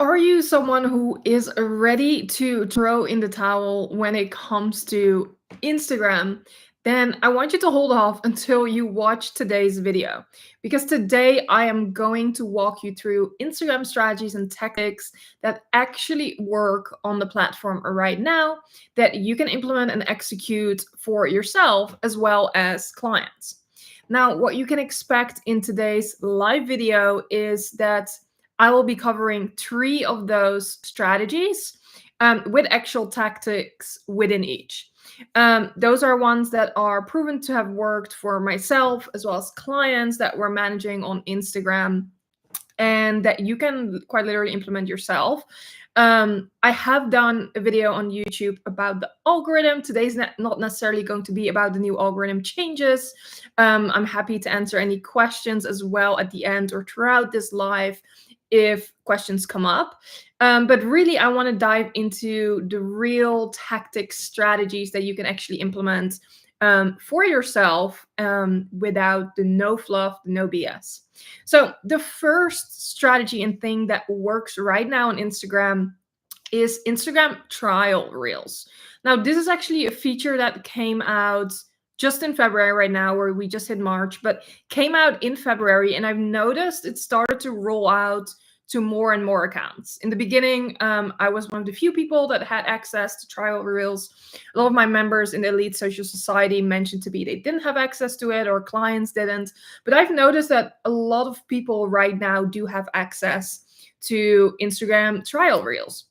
Are you someone who is ready to throw in the towel when it comes to Instagram? Then I want you to hold off until you watch today's video because today I am going to walk you through Instagram strategies and tactics that actually work on the platform right now that you can implement and execute for yourself as well as clients. Now, what you can expect in today's live video is that I will be covering three of those strategies with actual tactics within each. Those are ones that are proven to have worked for myself as well as clients that we're managing on Instagram and that you can quite literally implement yourself. I have done a video on YouTube about the algorithm. Today's not necessarily going to be about the new algorithm changes. I'm happy to answer any questions as well at the end or throughout this live if questions come up. But really, I want to dive into the real tactics, strategies that you can actually implement for yourself without the no fluff, no BS. So, the first strategy and thing that works right now on Instagram is Instagram trial reels. Now, this is actually a feature that came out just in February right now, where we just hit March, but came out in February. And I've noticed it started to roll out to more and more accounts. In the beginning, I was one of the few people that had access to trial reels. A lot of my members in the Elite Social Society mentioned to me they didn't have access to it or clients didn't. But I've noticed that a lot of people right now do have access to Instagram trial reels.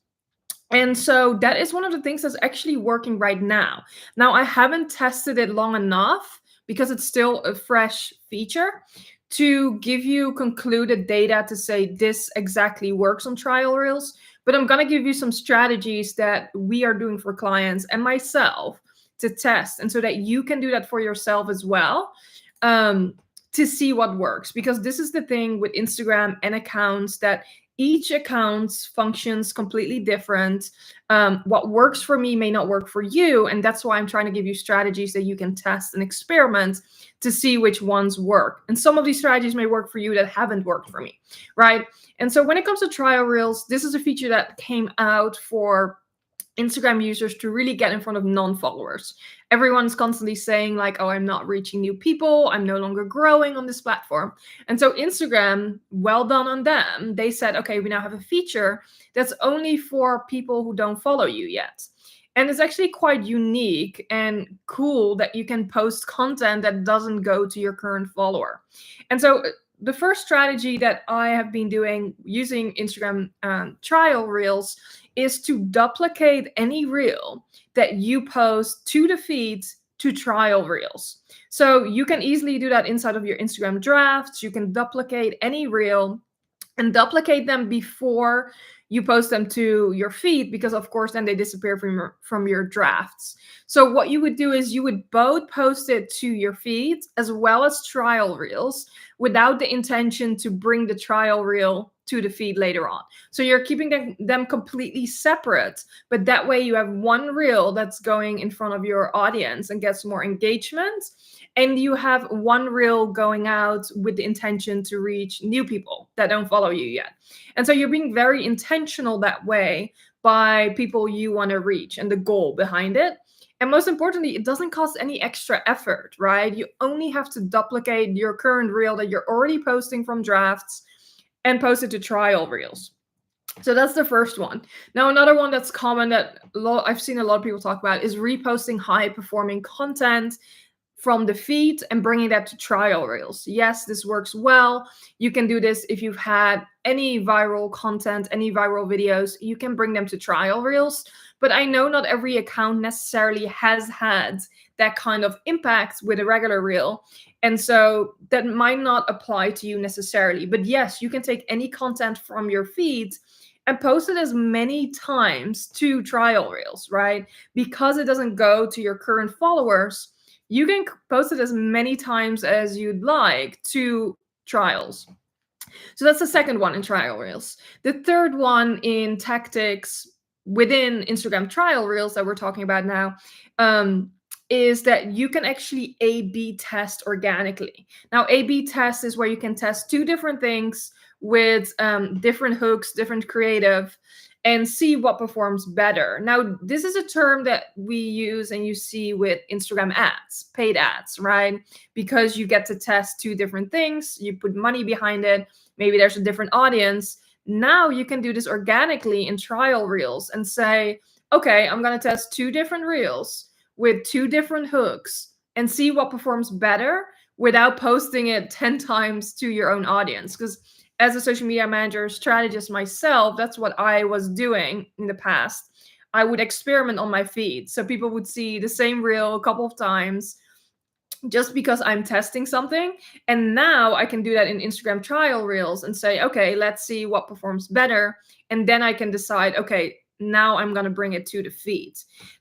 And so that is one of the things that's actually working right now. Now, I haven't tested it long enough because it's still a fresh feature to give you concluded data to say this exactly works on trial reels. But I'm going to give you some strategies that we are doing for clients and myself to test. And so that you can do that for yourself as well. To see what works, because this is the thing with Instagram and accounts that each account functions completely different. What works for me may not work for you, and that's why I'm trying to give you strategies that you can test and experiment to see which ones work. And some of these strategies may work for you that haven't worked for me, right? And so when it comes to trial reels, this is a feature that came out for Instagram users to really get in front of non-followers. Everyone's constantly saying like, oh, I'm not reaching new people. I'm no longer growing on this platform. And so Instagram, well done on them. They said, okay, we now have a feature that's only for people who don't follow you yet. And it's actually quite unique and cool that you can post content that doesn't go to your current follower. And so the first strategy that I have been doing using Instagram trial reels is to duplicate any reel that you post to the feed to trial reels. So you can easily do that inside of your Instagram drafts. You can duplicate any reel and duplicate them before you post them to your feed, because of course then they disappear from your drafts. So what you would do is you would both post it to your feed as well as trial reels without the intention to bring the trial reel to the feed later on. So you're keeping them completely separate, but that way you have one reel that's going in front of your audience and gets more engagement, and you have one reel going out with the intention to reach new people that don't follow you yet. And so you're being very intentional that way by people you want to reach and the goal behind it. And most importantly, it doesn't cost any extra effort, right? You only have to duplicate your current reel that you're already posting from drafts and post it to trial reels. So that's the first one. Now, another one that's common that I've seen a lot of people talk about is reposting high performing content from the feed and bringing that to trial reels. Yes, this works well. You can do this if you've had any viral content, any viral videos, you can bring them to trial reels. But I know not every account necessarily has had that kind of impact with a regular reel. And so that might not apply to you necessarily. But yes, you can take any content from your feed and post it as many times to trial reels, right? Because it doesn't go to your current followers, you can post it as many times as you'd like to trials. So that's the second one in trial reels. The third one in tactics within Instagram trial reels that we're talking about now is that you can actually A/B test organically. Now, A/B test is where you can test two different things with different hooks, different creative, and see what performs better. Now, this is a term that we use and you see with Instagram ads, paid ads, right? Because you get to test two different things, you put money behind it, maybe there's a different audience. Now you can do this organically in trial reels and say, okay, I'm going to test two different reels with two different hooks and see what performs better without posting it 10 times to your own audience. Because as a social media manager, strategist myself, that's what I was doing in the past. I would experiment on my feed. So people would see the same reel a couple of times just because I'm testing something. And now I can do that in Instagram trial reels and say, okay, let's see what performs better. And then I can decide, okay, now I'm going to bring it to the feed.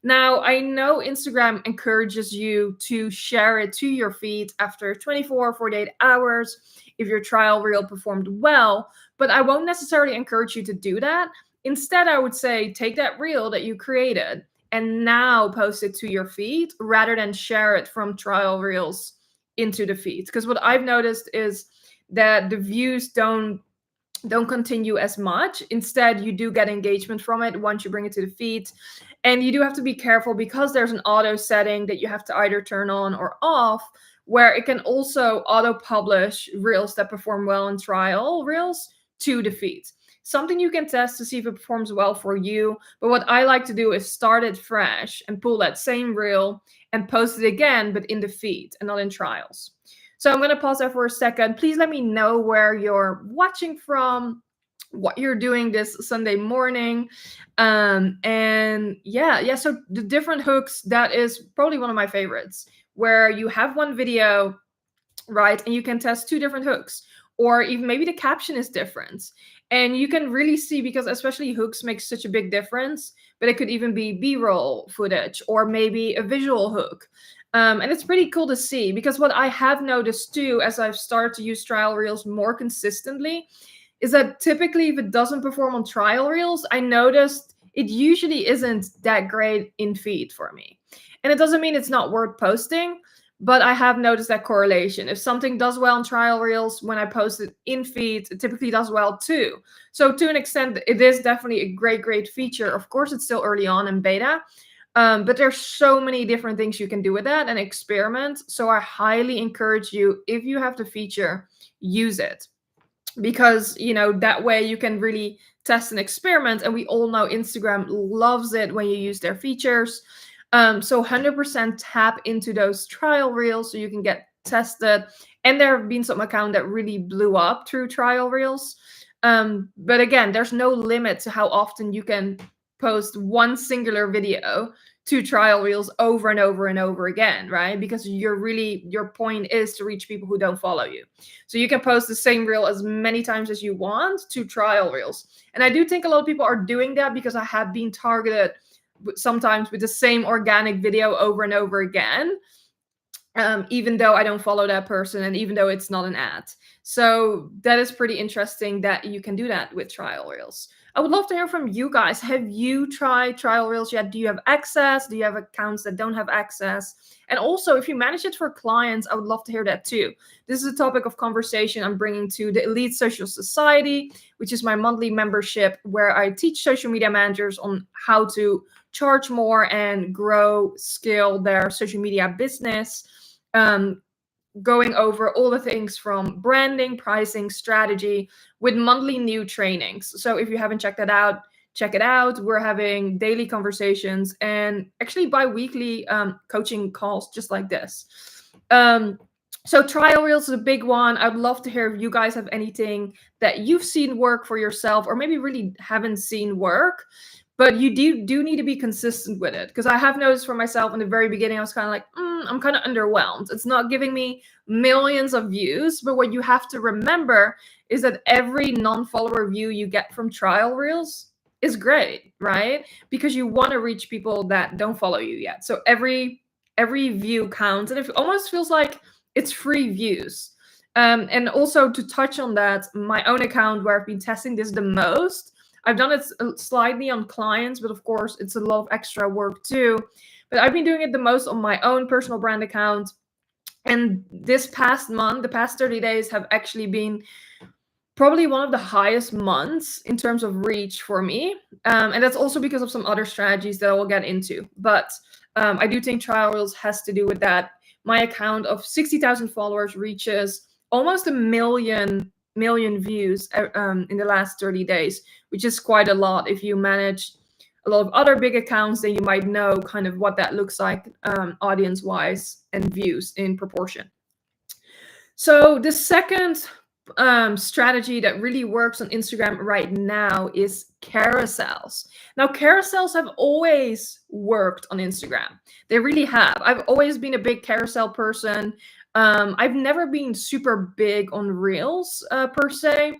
Now, I know Instagram encourages you to share it to your feed after 24, 48 hours if your trial reel performed well, but I won't necessarily encourage you to do that. Instead, I would say take that reel that you created and now post it to your feed rather than share it from trial reels into the feed. Because what I've noticed is that the views don't continue as much. Instead, you do get engagement from it once you bring it to the feed. And you do have to be careful because there's an auto setting that you have to either turn on or off, where it can also auto publish reels that perform well in trial reels to the feed. Something you can test to see if it performs well for you. But what I like to do is start it fresh and pull that same reel and post it again, but in the feed and not in trials. So I'm going to pause there for a second. Please let me know where you're watching from, what you're doing this Sunday morning. And yeah, so the different hooks, that is probably one of my favorites, where you have one video, right? And you can test two different hooks, or even maybe the caption is different. And you can really see, because especially hooks make such a big difference, but it could even be B-roll footage or maybe a visual hook. And it's pretty cool to see, because what I have noticed too, as I've started to use trial reels more consistently, is that typically if it doesn't perform on trial reels, I noticed it usually isn't that great in feed for me. And it doesn't mean it's not worth posting, but I have noticed that correlation. If something does well in trial reels, when I post it in feed, it typically does well too. So to an extent, it is definitely a great feature. Of course, it's still early on in beta, but there's so many different things you can do with that and experiment. So I highly encourage you, if you have the feature, use it. Because, that way you can really test and experiment. And we all know Instagram loves it when you use their features. So 100% tap into those trial reels so you can get tested. And there have been some accounts that really blew up through trial reels. But again, there's no limit to how often you can post one singular video to trial reels over and over and over again, right? Because your point is to reach people who don't follow you. So you can post the same reel as many times as you want to trial reels. And I do think a lot of people are doing that, because I have been targeted sometimes with the same organic video over and over again, even though I don't follow that person and even though it's not an ad. So that is pretty interesting that you can do that with trial reels. I would love to hear from you guys. Have you tried trial reels yet? Do you have access? Do you have accounts that don't have access? And also, if you manage it for clients, I would love to hear that too. This is a topic of conversation I'm bringing to the Elite Social Society, which is my monthly membership where I teach social media managers on how to charge more and grow, scale their social media business. Going over all the things from branding, pricing, strategy with monthly new trainings. So if you haven't checked that out, check it out. We're having daily conversations and actually bi-weekly coaching calls just like this. So trial reels is a big one. I'd love to hear if you guys have anything that you've seen work for yourself or maybe really haven't seen work. But you do need to be consistent with it, because I have noticed for myself in the very beginning, I was kind of like, I'm kind of underwhelmed. It's not giving me millions of views. But what you have to remember is that every non-follower view you get from trial reels is great, right? Because you want to reach people that don't follow you yet. So every view counts, and it almost feels like it's free views. And also to touch on that, my own account where I've been testing this the most, I've done it slightly on clients, but of course it's a lot of extra work too. But I've been doing it the most on my own personal brand account. And this past month, the past 30 days have actually been probably one of the highest months in terms of reach for me. And that's also because of some other strategies that I will get into. But I do think trial reels has to do with that. My account of 60,000 followers reaches almost a million views in the last 30 days, which is quite a lot. If you manage a lot of other big accounts, then you might know kind of what that looks like audience wise and views in proportion. So the second strategy that really works on Instagram right now is carousels. Now, carousels have always worked on Instagram. They really have. I've always been a big carousel person. I've never been super big on reels per se,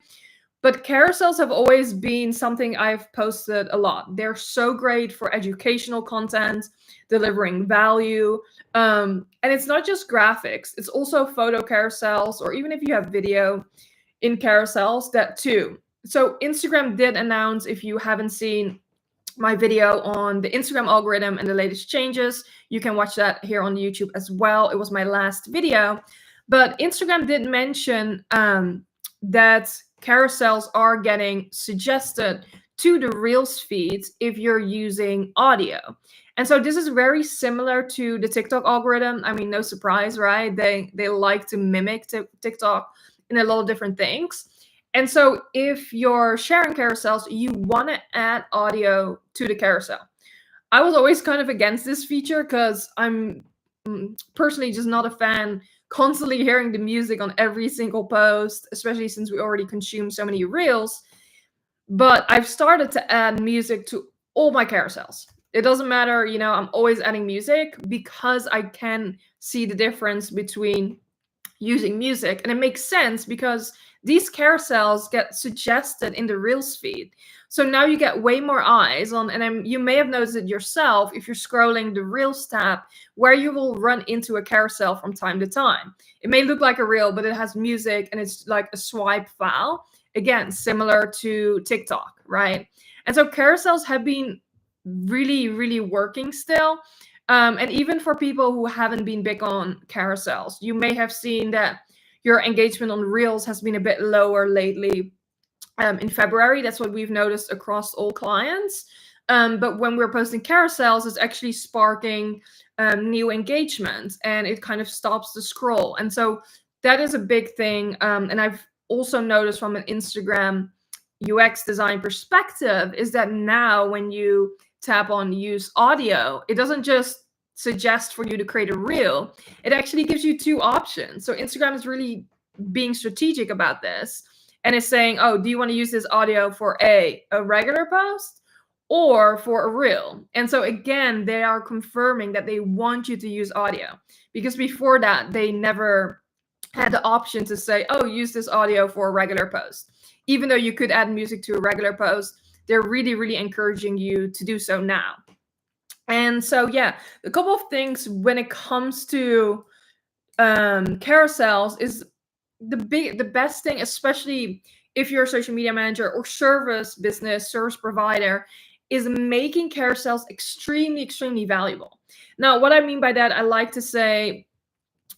but carousels have always been something I've posted a lot. They're so great for educational content, delivering value. And it's not just graphics, it's also photo carousels, or even if you have video in carousels, that too. So Instagram did announce, if you haven't seen my video on the Instagram algorithm and the latest changes, you can watch that here on YouTube as well. It was my last video. But Instagram did mention that carousels are getting suggested to the Reels feeds if you're using audio. And so this is very similar to the TikTok algorithm. I mean, no surprise, right? They like to mimic TikTok in a lot of different things. And so if you're sharing carousels, you want to add audio to the carousel. I was always kind of against this feature because I'm personally just not a fan constantly hearing the music on every single post, especially since we already consume so many reels. But I've started to add music to all my carousels. It doesn't matter, I'm always adding music because I can see the difference between using music. And it makes sense because these carousels get suggested in the Reels feed. So now you get way more eyes on, and you may have noticed it yourself if you're scrolling the Reels tab, where you will run into a carousel from time to time. It may look like a reel, but it has music and it's like a swipe file. Again, similar to TikTok, right? And so carousels have been really, really working still. And even for people who haven't been big on carousels, you may have seen that your engagement on Reels has been a bit lower lately. In February, that's what we've noticed across all clients. But when we're posting carousels, it's actually sparking new engagement, and it kind of stops the scroll. And so that is a big thing. And I've also noticed from an Instagram UX design perspective is that now when you tap on use audio, it doesn't just suggest for you to create a reel, it actually gives you two options. So Instagram is really being strategic about this and is saying, oh, do you want to use this audio for a regular post or for a reel? And so again, they are confirming that they want you to use audio, because before that, they never had the option to say, oh, use this audio for a regular post. Even though you could add music to a regular post, they're really, really encouraging you to do so now. And so, yeah, a couple of things when it comes to carousels is the best thing, especially if you're a social media manager or service provider, is making carousels extremely, extremely valuable. Now, what I mean by that, I like to say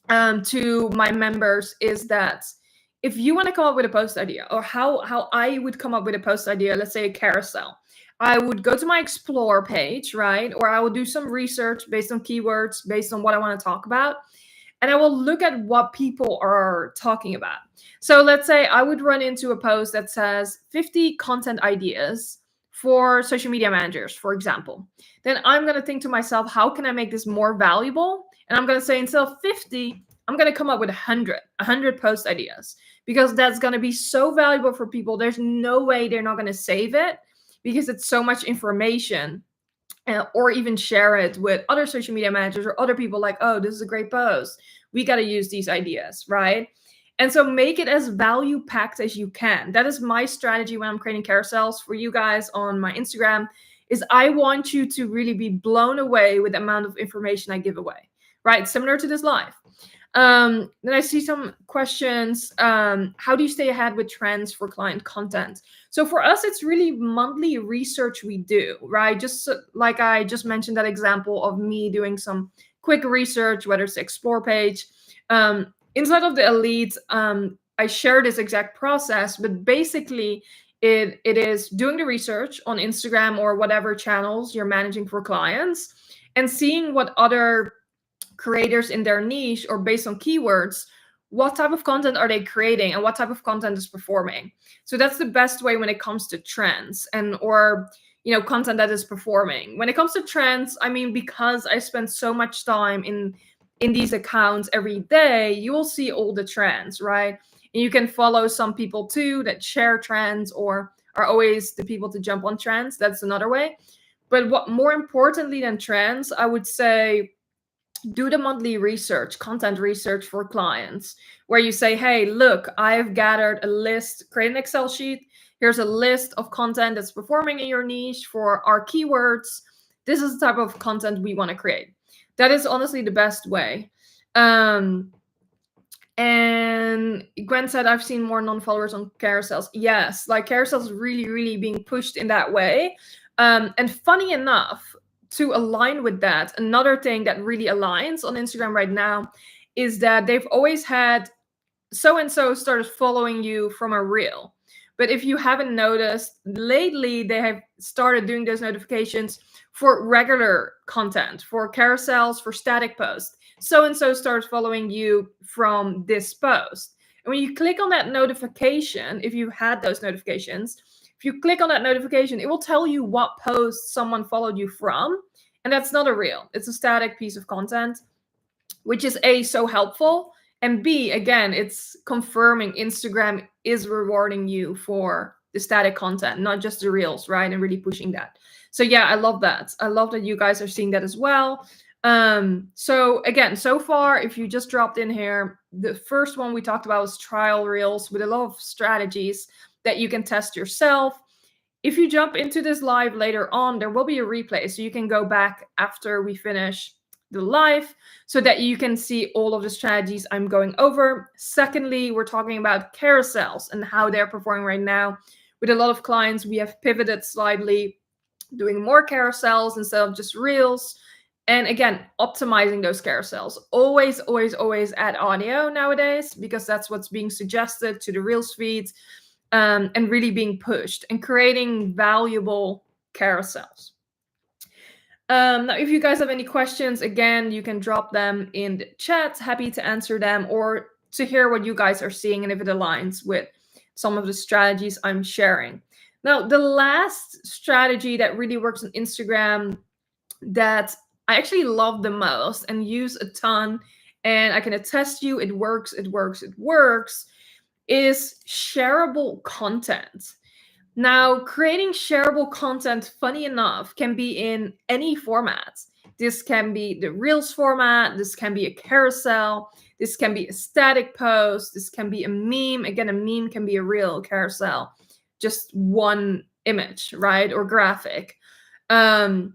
to my members is that if you want to come up with a post idea, or how I would come up with a post idea, let's say a carousel, I would go to my explore page, right? Or I will do some research based on keywords, based on what I want to talk about. And I will look at what people are talking about. So let's say I would run into a post that says 50 content ideas for social media managers, for example. Then I'm going to think to myself, how can I make this more valuable? And I'm going to say, instead of 50, I'm going to come up with 100 post ideas, because that's going to be so valuable for people. There's no way they're not going to save it, because it's so much information, or even share it with other social media managers or other people like, oh, this is a great post. We got to use these ideas, right? And so make it as value packed as you can. That is my strategy when I'm creating carousels for you guys on my Instagram, is I want you to really be blown away with the amount of information I give away, right? Similar to this live. Then I see some questions. How do you stay ahead with trends for client content? So for us, it's really monthly research we do, right? Just like I just mentioned that example of me doing some quick research, whether it's the explore page. Inside of the elite, I share this exact process, but basically it is doing the research on Instagram or whatever channels you're managing for clients, and seeing what other creators in their niche, or based on keywords, what type of content are they creating and what type of content is performing. So that's the best way when it comes to trends, and or content that is performing. When it comes to trends, I mean, because I spend so much time in these accounts every day, you will see all the trends, right? And you can follow some people too that share trends or are always the people to jump on trends. That's another way. But what more importantly than trends, I would say, do the monthly research, content research for clients, where you say, hey, look, I've gathered a list, create an Excel sheet. Here's a list of content that's performing in your niche for our keywords. This is the type of content we want to create. That is honestly the best way. And Gwen said, I've seen more non-followers on carousels. Yes, like carousels really, really being pushed in that way. And funny enough, to align with that, another thing that really aligns on Instagram right now is that they've always had so-and-so started following you from a reel. But if you haven't noticed, lately they have started doing those notifications for regular content, for carousels, for static posts. So-and-so starts following you from this post. And when you click on that notification, if you had those notifications, if you click on that notification, it will tell you what post someone followed you from. And that's not a reel. It's a static piece of content, which is A, so helpful. And B, again, it's confirming Instagram is rewarding you for the static content, not just the reels, right? And really pushing that. So yeah, I love that. I love that you guys are seeing that as well. So again, so far, if you just dropped in here, the first one we talked about was trial reels with a lot of strategies that you can test yourself. If you jump into this live later on, there will be a replay, so you can go back after we finish the live so that you can see all of the strategies I'm going over. Secondly, we're talking about carousels and how they're performing right now. With a lot of clients, we have pivoted slightly, doing more carousels instead of just reels. And again, optimizing those carousels. Always, always, always add audio nowadays, because that's what's being suggested to the reels feeds, and really being pushed and creating valuable carousels. Now, if you guys have any questions, again, you can drop them in the chat. Happy to answer them or to hear what you guys are seeing and if it aligns with some of the strategies I'm sharing. Now, the last strategy that really works on Instagram that I actually love the most and use a ton, and I can attest to you, it works, it works, it works, is shareable content. Now, creating shareable content, funny enough, can be in any format. This can be the Reels format, this can be a carousel, this can be a static post, this can be a meme. Again, a meme can be a reel, carousel, just one image, right? Or graphic. And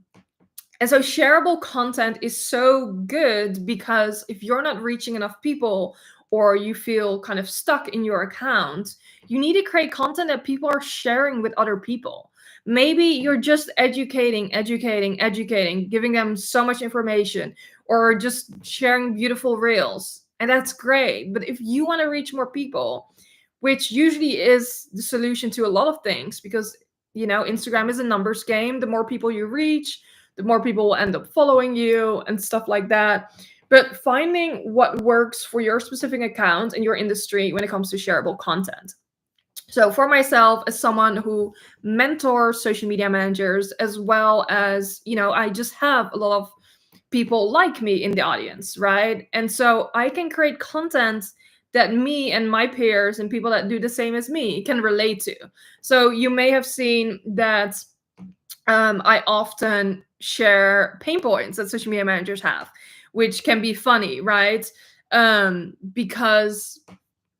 so shareable content is so good because if you're not reaching enough people, or you feel kind of stuck in your account, you need to create content that people are sharing with other people. Maybe you're just educating, giving them so much information, or just sharing beautiful reels. And that's great. But if you want to reach more people, which usually is the solution to a lot of things, because, Instagram is a numbers game. The more people you reach, the more people will end up following you and stuff like that. But finding what works for your specific account and your industry when it comes to shareable content. So for myself, as someone who mentors social media managers, as well as, I just have a lot of people like me in the audience, right? And so I can create content that me and my peers and people that do the same as me can relate to. So you may have seen that I often share pain points that social media managers have, which can be funny, right? Because,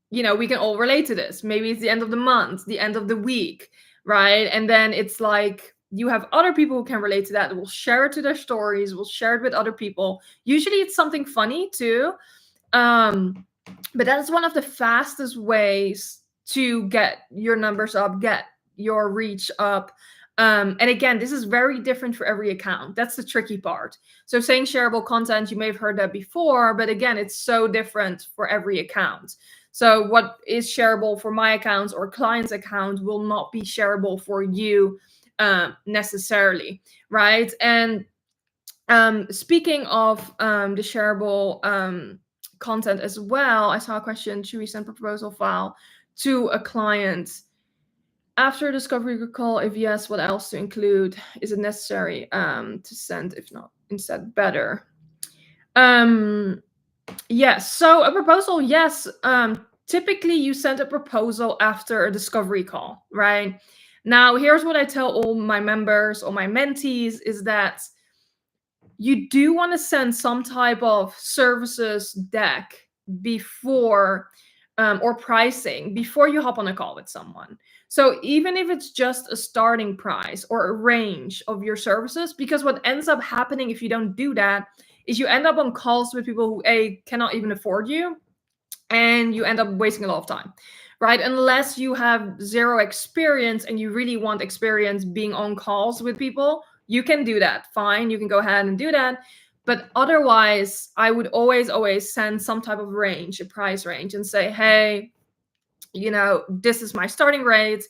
we can all relate to this. Maybe it's the end of the month, the end of the week, right? And then it's like you have other people who can relate to that, will share it to their stories, will share it with other people. Usually it's something funny too. But that's one of the fastest ways to get your numbers up, get your reach up. And again, this is very different for every account. That's the tricky part. So saying shareable content, you may have heard that before, but again, it's so different for every account. So what is shareable for my accounts or clients' account will not be shareable for you necessarily, right? And speaking of the shareable content as well, I saw a question: should we send proposal file to a client after discovery call? If yes, what else to include? Is it necessary to send? If not, instead better. Yes. So a proposal, yes. Typically, you send a proposal after a discovery call, right? Now, here's what I tell all my members or my mentees is that you do want to send some type of services deck before or pricing before you hop on a call with someone. So even if it's just a starting price or a range of your services, because what ends up happening if you don't do that is you end up on calls with people who A, cannot even afford you, and you end up wasting a lot of time, right? Unless you have zero experience and you really want experience being on calls with people, you can do that. Fine, you can go ahead and do that. But otherwise, I would always send some type of range, a price range, and say, hey, this is my starting rate.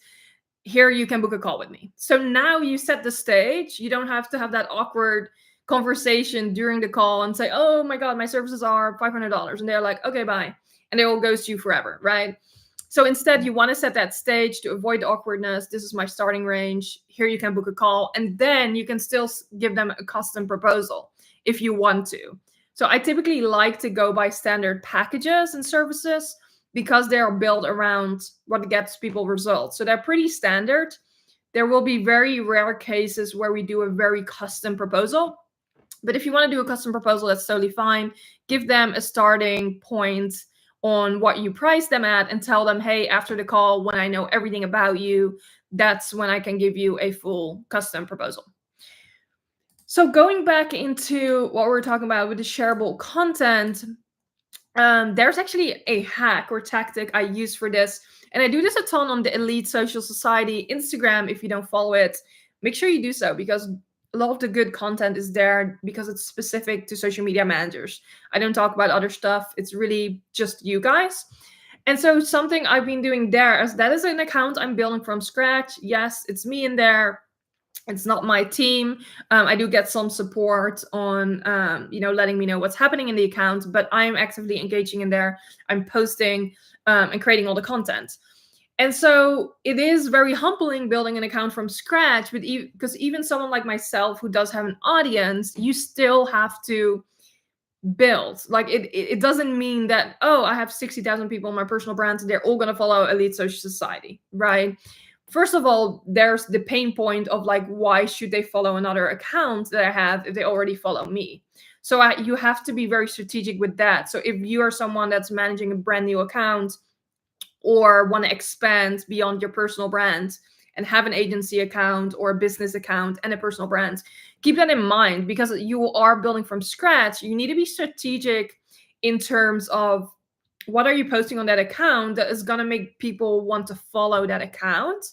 Here you can book a call with me. So now you set the stage. You don't have to have that awkward conversation during the call and say, oh my God, my services are $500. And they're like, okay, bye. And they will ghost you forever, right? So instead, you want to set that stage to avoid the awkwardness. This is my starting range. Here you can book a call. And then you can still give them a custom proposal if you want to. So I typically like to go by standard packages and services because they are built around what gets people results. So they're pretty standard. There will be very rare cases where we do a very custom proposal. But if you want to do a custom proposal, that's totally fine. Give them a starting point on what you price them at and tell them, hey, after the call, when I know everything about you, that's when I can give you a full custom proposal. So going back into what we're talking about with the shareable content, there's actually a hack or tactic I use for this. And I do this a ton on the Elite Social Society Instagram. If you don't follow it, make sure you do so, because a lot of the good content is there because it's specific to social media managers. I don't talk about other stuff. It's really just you guys. And so something I've been doing there is that is an account I'm building from scratch. Yes, it's me in there. It's not my team. I do get some support on, letting me know what's happening in the account, but I'm actively engaging in there. I'm posting and creating all the content. And so it is very humbling building an account from scratch, but because even someone like myself who does have an audience, you still have to build. Like it doesn't mean that, oh, I have 60,000 people in my personal brand, they're all going to follow Elite Social Society, right? First of all, there's the pain point of like, why should they follow another account that I have if they already follow me? So you have to be very strategic with that. So if you are someone that's managing a brand new account or want to expand beyond your personal brand and have an agency account or a business account and a personal brand, keep that in mind, because you are building from scratch. You need to be strategic in terms of what are you posting on that account that is going to make people want to follow that account,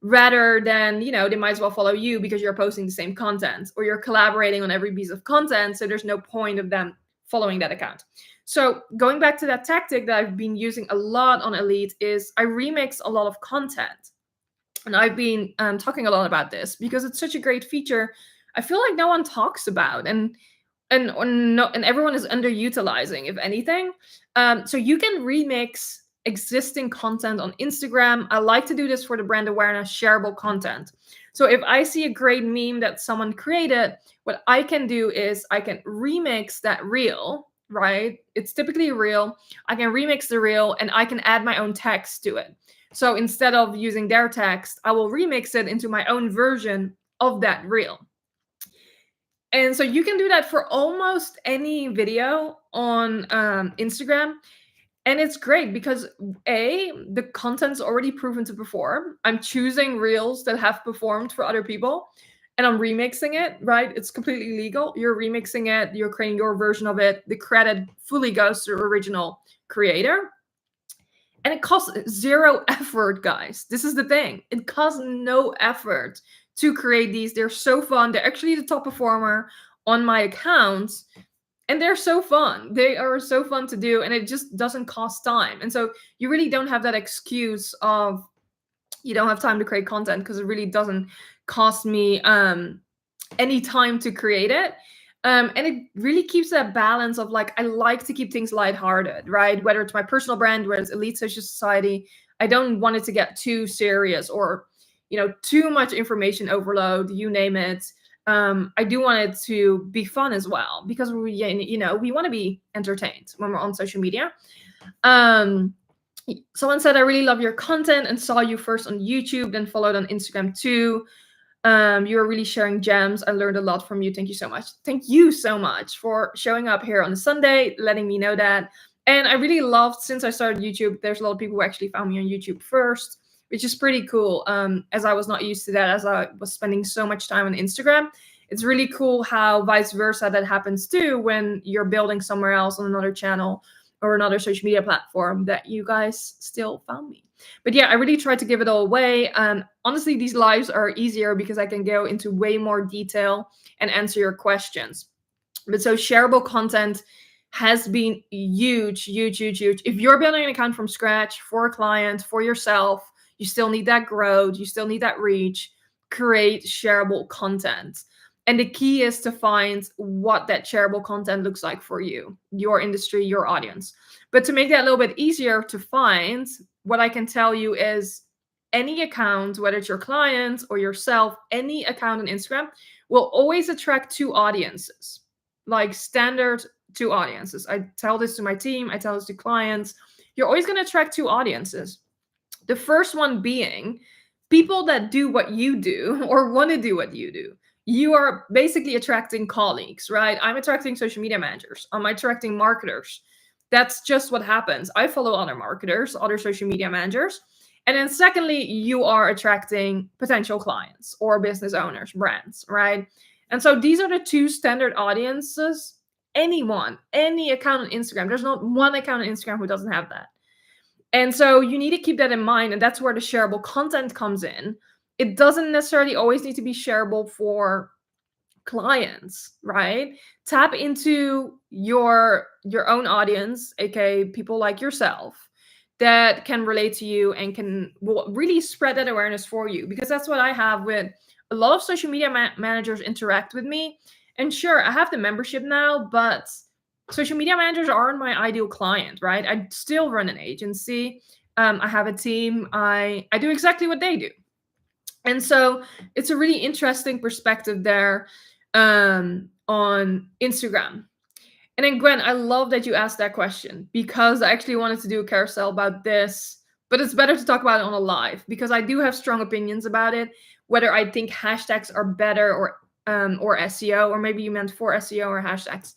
rather than, they might as well follow you because you're posting the same content or you're collaborating on every piece of content. So there's no point of them following that account. So going back to that tactic that I've been using a lot on Elite is I remix a lot of content. And I've been talking a lot about this because it's such a great feature. I feel like no one talks about, and everyone is underutilizing, if anything. So you can remix existing content on Instagram. I like to do this for the brand awareness shareable content. So if I see a great meme that someone created, what I can do is I can remix that reel, right? It's typically a reel. I can remix the reel and I can add my own text to it. So instead of using their text, I will remix it into my own version of that reel. And so you can do that for almost any video on Instagram. And it's great because the content's already proven to perform. I'm choosing reels that have performed for other people and I'm remixing it, right? It's completely legal. You're remixing it, you're creating your version of it. The credit fully goes to the original creator. And it costs zero effort, guys. This is the thing. It costs no effort to create these. They're so fun. They're actually the top performer on my account. And they're so fun. They are so fun to do, and it just doesn't cost time. And so you really don't have that excuse of you don't have time to create content, because it really doesn't cost me any time to create it. And it really keeps that balance of like, I like to keep things lighthearted, right? Whether it's my personal brand, whether it's Elite Social Society, I don't want it to get too serious or, too much information overload, you name it. I do want it to be fun as well, because we want to be entertained when we're on social media. Someone said, I really love your content and saw you first on YouTube, then followed on Instagram too. You are really sharing gems. I learned a lot from you. Thank you so much. Thank you so much for showing up here on a Sunday, letting me know that. And I really loved, since I started YouTube, there's a lot of people who actually found me on YouTube first, which is pretty cool. As I was not used to that, as I was spending so much time on Instagram. It's really cool how vice versa that happens too when you're building somewhere else on another channel or another social media platform, that you guys still found me. But yeah, I really tried to give it all away. Honestly, these lives are easier because I can go into way more detail and answer your questions. But so shareable content has been huge, huge, huge, huge. If you're building an account from scratch for a client, for yourself, you still need that growth, you still need that reach, create shareable content. And the key is to find what that shareable content looks like for you, your industry, your audience. But to make that a little bit easier to find, what I can tell you is any account, whether it's your client or yourself, any account on Instagram will always attract two audiences, like standard two audiences. I tell this to my team, I tell this to clients. You're always going to attract two audiences. The first one being people that do what you do or want to do what you do. You are basically attracting colleagues, right? I'm attracting social media managers. I'm attracting marketers. That's just what happens. I follow other marketers, other social media managers. And then secondly, you are attracting potential clients or business owners, brands, right? And so these are the two standard audiences. Anyone, any account on Instagram, there's not one account on Instagram who doesn't have that. And so you need to keep that in mind. And that's where the shareable content comes in. It doesn't necessarily always need to be shareable for clients, right? Tap into your own audience, aka people like yourself, that can relate to you and will really spread that awareness for you. Because that's what I have with a lot of social media managers interact with me. And sure, I have the membership now, but social media managers aren't my ideal client, right? I still run an agency. I have a team. I do exactly what they do. And so it's a really interesting perspective there on Instagram. And then, Gwen, I love that you asked that question, because I actually wanted to do a carousel about this, but it's better to talk about it on a live, because I do have strong opinions about it, whether I think hashtags are better or SEO, or maybe you meant for SEO or hashtags.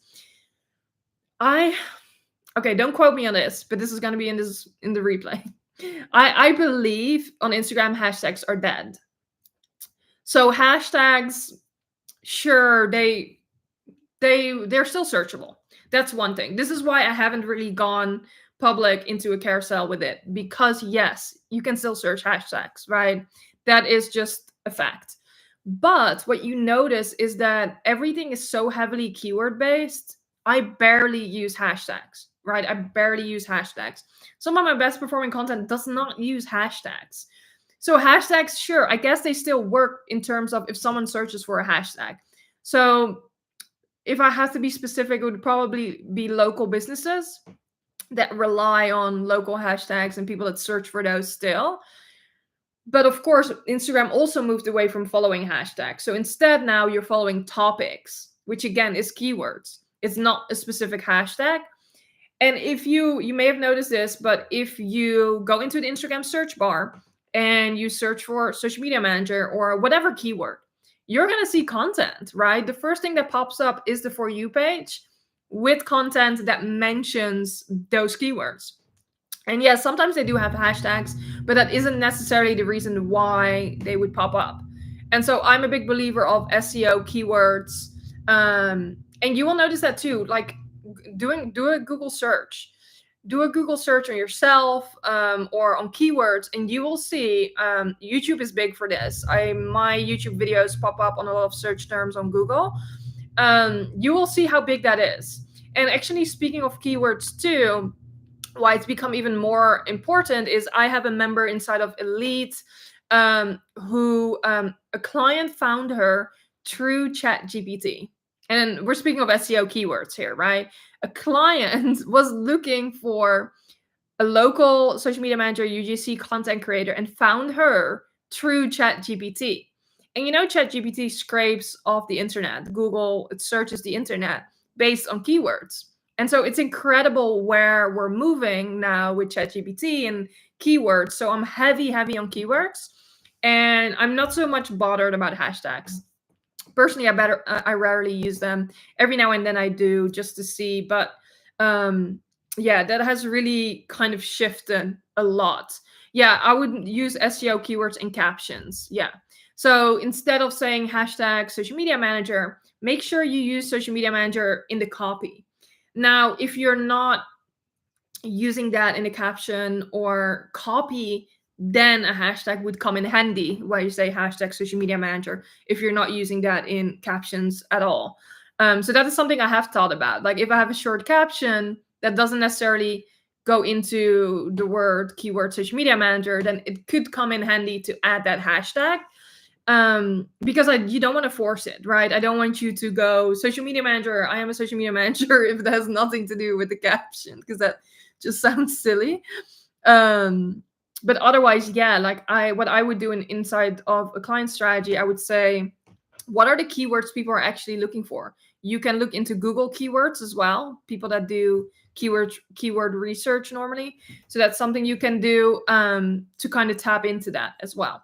Okay, don't quote me on this, but this is going to be in the replay. I believe on Instagram hashtags are dead. So hashtags, sure, they're still searchable. That's one thing. This is why I haven't really gone public into a carousel with it, because yes, you can still search hashtags, right? That is just a fact. But what you notice is that everything is so heavily keyword based. I barely use hashtags, right? I barely use hashtags. Some of my best performing content does not use hashtags. So hashtags, sure, I guess they still work in terms of if someone searches for a hashtag. So if I have to be specific, it would probably be local businesses that rely on local hashtags and people that search for those still. But of course, Instagram also moved away from following hashtags. So instead, now you're following topics, which again is keywords. It's not a specific hashtag. And if you may have noticed this, but if you go into the Instagram search bar and you search for social media manager or whatever keyword, you're going to see content, right? The first thing that pops up is the For You page with content that mentions those keywords. And yes, sometimes they do have hashtags, but that isn't necessarily the reason why they would pop up. And so I'm a big believer of SEO keywords. And you will notice that too, like do a Google search. Do a Google search on yourself or on keywords, and you will see YouTube is big for this. My YouTube videos pop up on a lot of search terms on Google. You will see how big that is. And actually, speaking of keywords too, why it's become even more important is I have a member inside of Elite, who a client found her through ChatGPT. And we're speaking of SEO keywords here, right? A client was looking for a local social media manager, UGC content creator, and found her through ChatGPT. And you know, ChatGPT scrapes off the internet. Google, it searches the internet based on keywords. And so it's incredible where we're moving now with ChatGPT and keywords. So I'm heavy on keywords, and I'm not so much bothered about hashtags. Personally, I rarely use them. Every now and then I do, just to see, but um yeah, that has really kind of shifted a lot. Yeah, I would use SEO keywords in captions. Yeah, so instead of saying hashtag social media manager, make sure you use social media manager in the copy. Now, if you're not using that in a caption or copy, then a hashtag would come in handy where you say hashtag social media manager if you're not using that in captions at all. So that is something I have thought about. Like if I have a short caption that doesn't necessarily go into the word keyword social media manager, then it could come in handy to add that hashtag, because you don't want to force it, right? I don't want you to go social media manager, I am a social media manager, if it has nothing to do with the caption, because that just sounds silly. But otherwise, yeah, like what I would do inside of a client strategy, I would say, what are the keywords people are actually looking for? You can look into Google keywords as well, people that do keyword research normally. So that's something you can do, to kind of tap into that as well.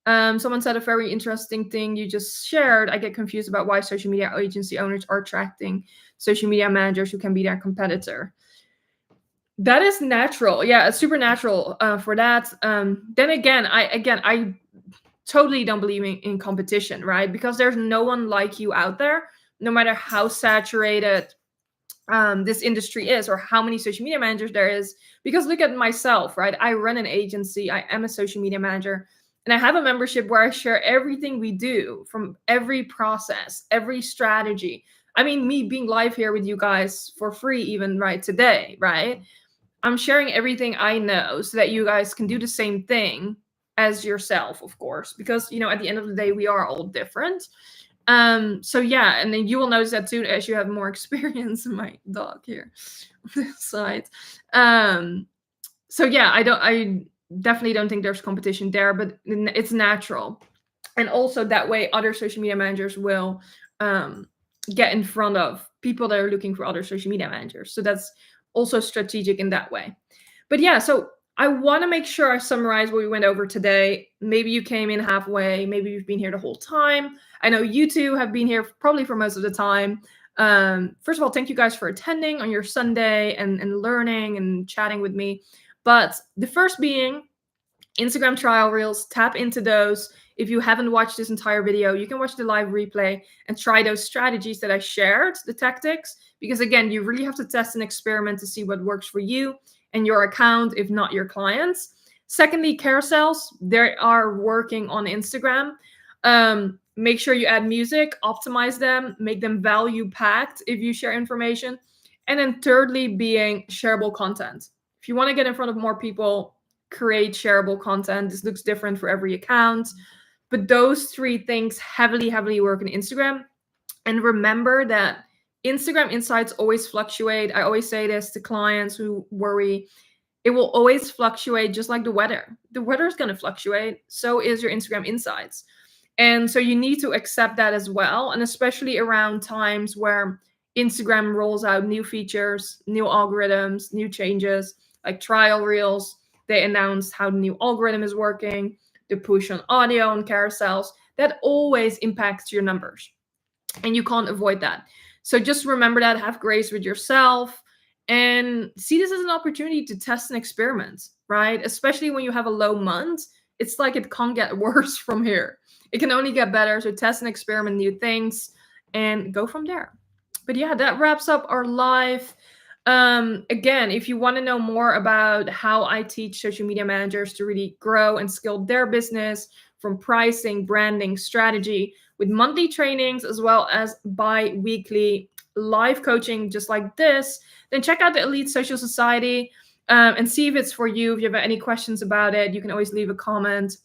Someone said a very interesting thing you just shared. I get confused about why social media agency owners are attracting social media managers who can be their competitor. That is natural. Yeah, it's super natural for that. Then again, I totally don't believe in competition, right? Because there's no one like you out there, no matter how saturated this industry is or how many social media managers there is. Because look at myself, right? I run an agency, I am a social media manager, and I have a membership where I share everything we do, from every process, every strategy. I mean, me being live here with you guys for free, even right today, right? I'm sharing everything I know so that you guys can do the same thing as yourself, of course, because at the end of the day, we are all different. So yeah, and then you will notice that too as you have more experience. In my dog here on this side. So yeah, I definitely don't think there's competition there, but it's natural. And also that way other social media managers will get in front of people that are looking for other social media managers. So that's also strategic in that way. But yeah, so I want to make sure I summarize what we went over today. Maybe you came in halfway, maybe you've been here the whole time. I know you two have been here probably for most of the time. First of all, thank you guys for attending on your Sunday and learning and chatting with me. But the first being Instagram trial reels, tap into those. If you haven't watched this entire video, you can watch the live replay and try those strategies that I shared, the tactics, because again, you really have to test and experiment to see what works for you and your account, if not your clients. Secondly, carousels, they are working on Instagram. Make sure you add music, optimize them, make them value packed if you share information. And then thirdly, being shareable content. If you want to get in front of more people, create shareable content. This looks different for every account, but those three things heavily work on Instagram. And remember that Instagram insights always fluctuate. I always say this to clients who worry. It will always fluctuate, just like the weather. The weather is going to fluctuate. So is your Instagram insights. And so you need to accept that as well. And especially around times where Instagram rolls out new features, new algorithms, new changes, like trial reels. They announced how the new algorithm is working, the push on audio and carousels. That always impacts your numbers, and you can't avoid that. So just remember that, have grace with yourself, and see this as an opportunity to test and experiment, right? Especially when you have a low month, it's like it can't get worse from here. It can only get better. So test and experiment new things and go from there. But yeah, that wraps up our live. Again, if you want to know more about how I teach social media managers to really grow and scale their business, from pricing, branding, strategy, with monthly trainings as well as bi-weekly live coaching just like this, then check out the Elite Social Society and see if it's for you. If you have any questions about it, you can always leave a comment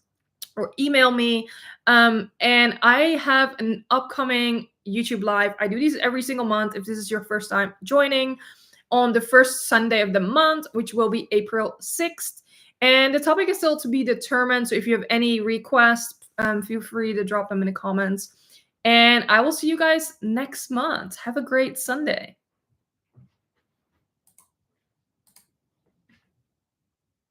or email me. And I have an upcoming YouTube live. I do these every single month. If this is your first time joining, on the first Sunday of the month, which will be April 6th. And the topic is still to be determined. So if you have any requests, feel free to drop them in the comments. And I will see you guys next month. Have a great Sunday.